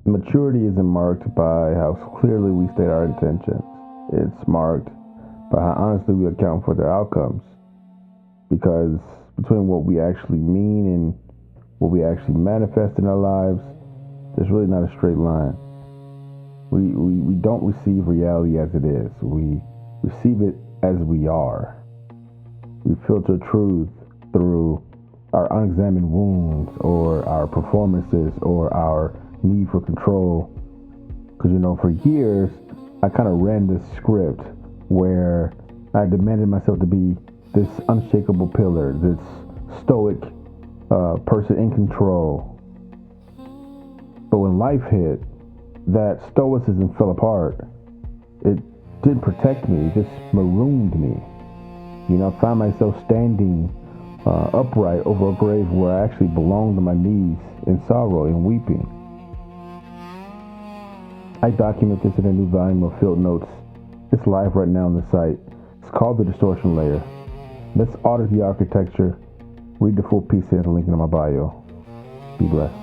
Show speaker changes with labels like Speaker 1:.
Speaker 1: Maturity isn't marked by how clearly we state our intentions. It's marked by how honestly we account for their outcomes. Because between what we actually mean and what we actually manifest in our lives, there's really not a straight line. We don't receive reality as it is. We receive it as we are. We filter truth through our unexamined wounds or our performances or our need for control. Because, for years, I kind of ran this script where I demanded myself to be this unshakable pillar, this stoic person in control. But when life hit, that stoicism fell apart. It didn't protect me, it just marooned me. I found myself standing upright over a grave where I actually belonged on my knees in sorrow and weeping. I document this in a new volume of Field Notes. It's live right now on the site. It's called The Distortion Layer. Let's audit the architecture. Read the full piece at the link in my bio. Be blessed.